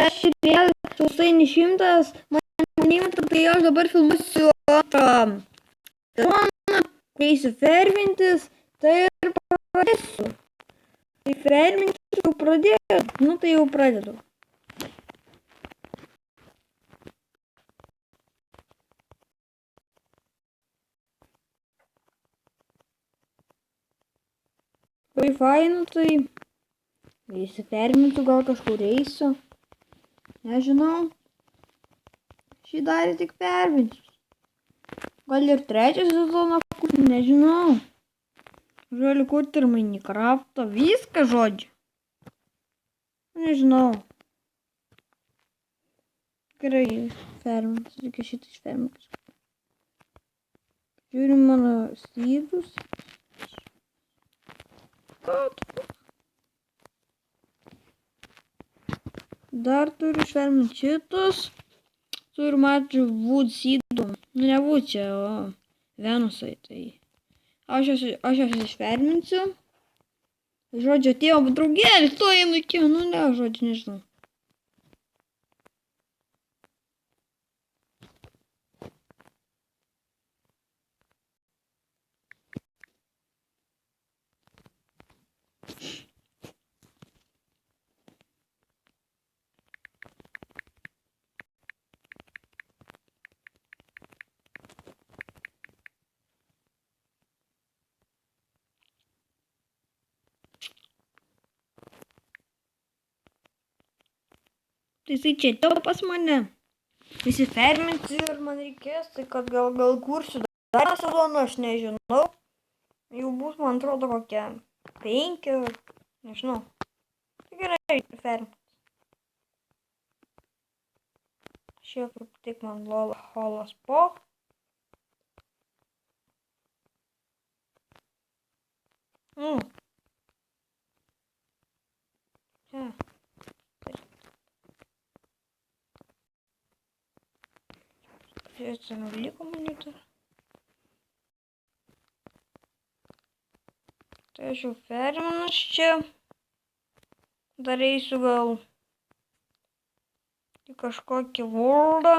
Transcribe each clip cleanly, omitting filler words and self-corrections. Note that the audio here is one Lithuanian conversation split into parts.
aš vėl sausainių 100 mm, tai aš dabar filmuosiu telefoną, eisiu fermintis, tai ir pradėsiu. Tai fermintis jau pradėjau, nu tai jau pradedu. Tai fainu, tai įsiferminsiu, gal kažkur eisiu. Nežinau. Šį darį tik perminsiu. Gal ir trečią sezoną kurti, nežinau. Žodžiu, kurti ir Minecraftą, viską žodžiu. Nežinau. Gerai, ferminsiu, reikia šitą išferminti. Žiūrim mano stydus. Dar turiu išferminti šitus. Turiu mačių wood seedų. Nu ne wood čia, o venusai. Tai aš jas išferminsiu. Žodžiu, atėjo draugėlis, to einu iki, nu ne, žodžiu, nežinau. Tai jisai čia atėjo pas mane. Įsiferminsiu ir man reikės, tai kad gal kursiu dar sezoną, aš nežinau. Jau bus, man atrodo, kokia 5, nežinau. Tai gerai, ferminsiu. Šiek tik man holas po. Čia. Čia nuliko monitą. Tai aš jau ferminas čia. Dar eisiu gal į kažkokį worldą.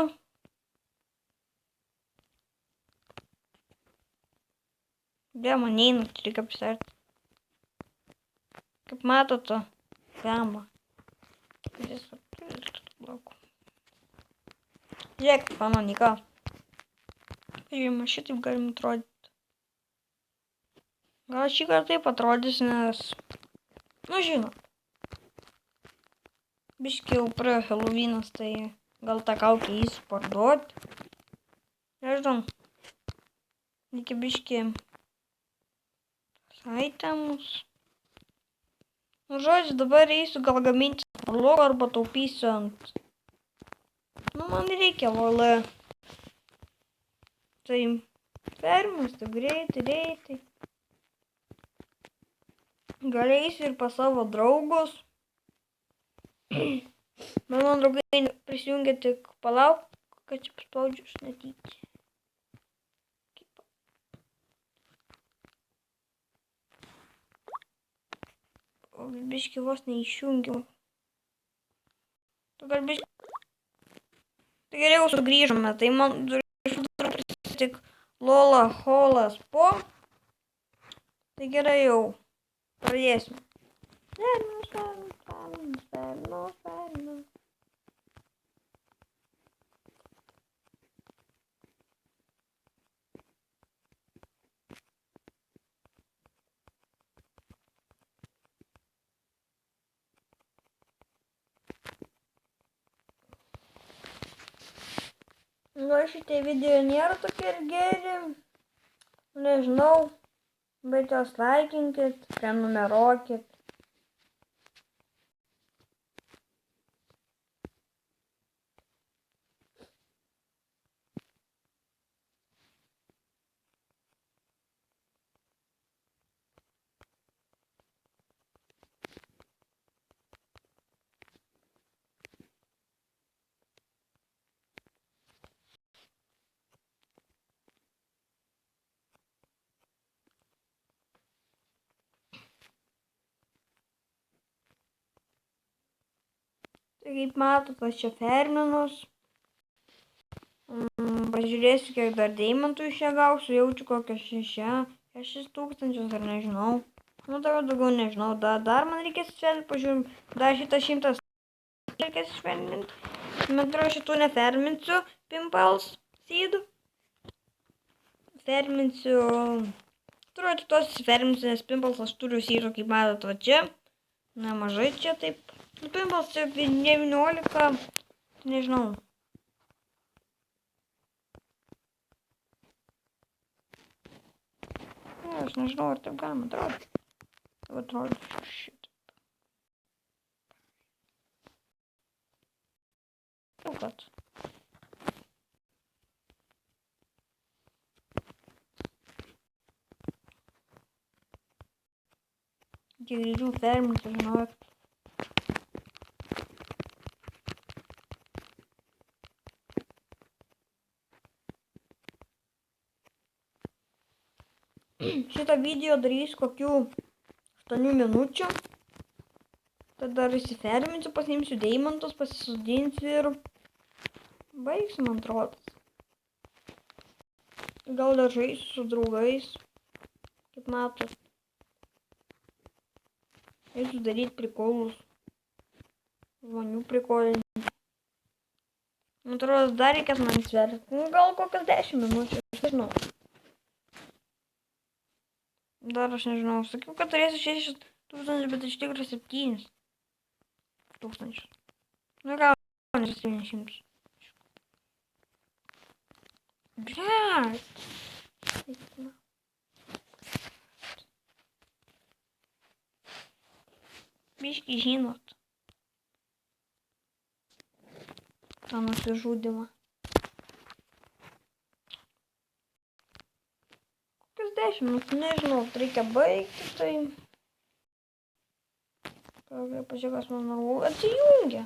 Man neina, reikia apsverti. Kaip matote, gama. Žiūrėk, mano nika. Žiūrėjau, šitaip galim atrodyti. Gal šį kartą taip atrodys, nes... Nu, žinot. Biškai jau praėjo Halloweenas, tai gal tą kaukę eisiu parduoti. Nežinau. Reikia biškai... Saitemus. Nu, žodžiu, dabar eisiu gal gaminti blogą arba taupysiu ant... Nu, man reikia volė. Tai fermas, tai greitai. Gal eisiu ir pas savo draugus. Mano draugai prisijungia tik palauk, kad čia paspaudžiu aš netyčia. O biški vos neišjungiau. Tai geriau sugrįžome, tai man tik Lola Holas po. Tai gerai jau. Pradėsime. Ferminas. Nu, šitie video nėra tokie ir geri. Nežinau. Bet jos laikinkit, prenumeruokit. Tai kaip matot, aš čia ferminus. Pažiūrėsiu, kiek dar deimantų iš čia gausiu. Jaučiu kokią 6 tūkstančius ar nežinau. Nu, tai daugiau nežinau. Dar man reikės išferminti, pažiūrim. Dar šitą 100 reikės išferminti. Man atrodo, šitų neferminsiu. Pimples seedų. Ferminsiu. Turiu tik tos ferminsiu, nes pimples aš turiu seedų, kaip matot, va čia. Nemažai čia taip. Pimples čia 19. Nežinau. Aš nežinau, ar taip galima atrodyti. Taip atrodo šitaip. Jau kad. Kiek greičiau ferminti, žinau. Šitą video darys kokių 8 minučių. Tada dar įsiferminsiu, pasiimsiu deimantus, pasisodinsiu ir baigsiu, man atrodo. Gal dar žaisiu su draugais, kaip matot. Eisiu daryti prikolus. Žmonių prikolinti. Man atrodo, dar reikės man įsivertinti. Gal kokias 10 minučių, aš nežinau. Dar aš nežinau, sakiau, kad turėsiu 6 tūkstančius, bet iš tikrųjų 7 tūkstančius. Nu gal 700. Blet. Biški žinot. Tą nusižudimą. 10 minučių, nežinau, reikia baigti, tai... Pažiūrėk, man normalu atsijungia.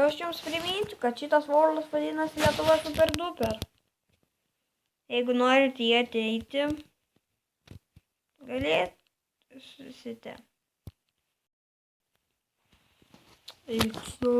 Aš jums priminsiu, kad šitas worldas vadinasi Lietuva Super Duper. Jeigu norite jį ateiti, galėsite. Eiksu.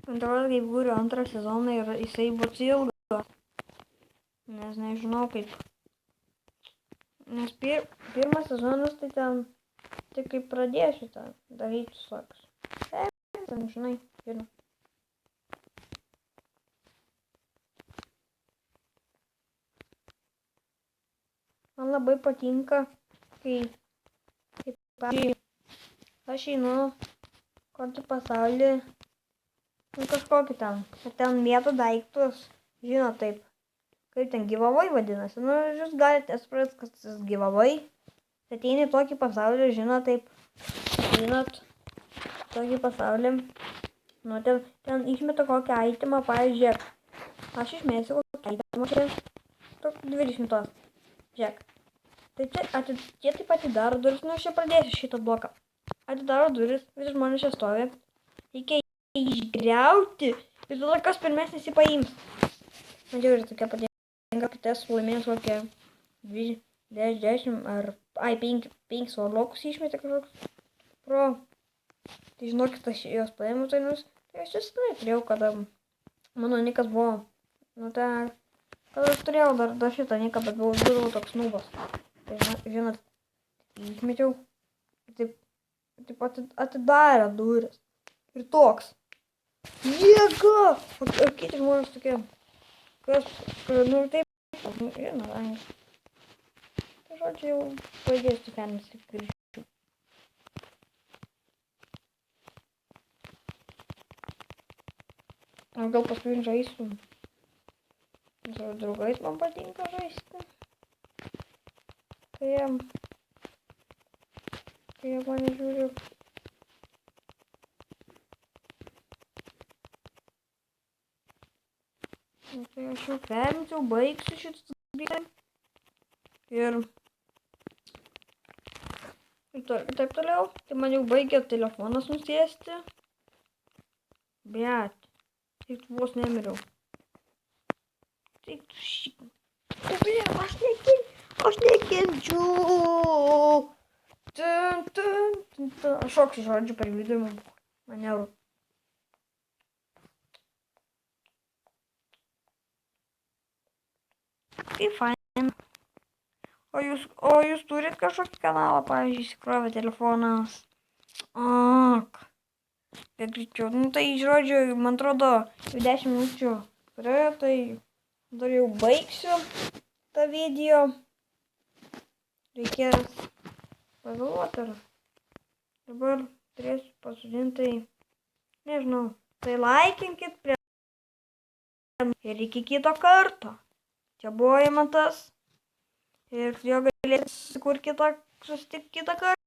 Atrodo, kaip žiūriu antrą sezoną ir jisai bus ilgas. Nes nežinau kaip. Nes pirmas sezonas tai ten tik kaip pradėsiu ten daryti visokius. Ten, žinai, žinau. Man labai patinka, kai pavyzdžiui, aš einu kurti pasaulį, nu kažkokį ten, ir ten mėtų daiktus, žinot taip, kaip ten giveaway vadinasi, nu jūs galite suprasti, kas tas giveaway, ateini tokį pasaulį, žinot taip, žinot, tokį pasaulį, nu ten išmeta kokią itemą, pavyzdžiui, aš išmėsiu kokią itemą, čia 20, žiūrėk. Tai čia taip atidaro duris, nu aš čia pradėsiu šitą bloką. Atidaro duris, visi žmonės čia stovi. Reikia išgriauti ir tada kas pirmesnis jį paims. Man jau ir tokia patinka, kad esu laimėjęs kokią 10 ar 5 warlockus išmetė kažkoks pro. Tai žinokit, aš jos paėmiau tainus. Tai aš čia turėjau, kada mano nikas buvo. Nu tai, kada aš turėjau dar šitą niką, bet buvau toks nubas. Tai žinot, išmečiau, taip atidarė duris. Ir toks. Jėga! O kiti žmonės tokie, kas, nu taip, žinot, anglis. Tai žodžiu, jau pradėsiu fermis ir grįžti. Aš gal paskui žaisiu. Su draugais man patinka žaisti. Kai jie mane žiūri Tai aš jau permečiau, baigsiu šitą dalyką. Ir taip toliau. Tai man jau baigė telefonas nusėsti. Bet. Tik vos nemiriau. Tik šį. Aš nekenčiu. Aš šoksiu žodžiu per vidurį manevrų. Kaip fain. O jūs turit kažkokį kanalą, pavyzdžiui, įsikrovė telefonas. Ak. Bet greičiau. Nu tai žodžiu, man atrodo, jau 10 minučių praėjo, tai dar jau baigsiu tą video. Reikės pagalvoti, ar dabar turėsiu pasodinti, tai nežinau. Tai laikinkit prie ir iki kito karto. Čia buvo Eimantas. Ir jo galėsit susitikti kitą kartą.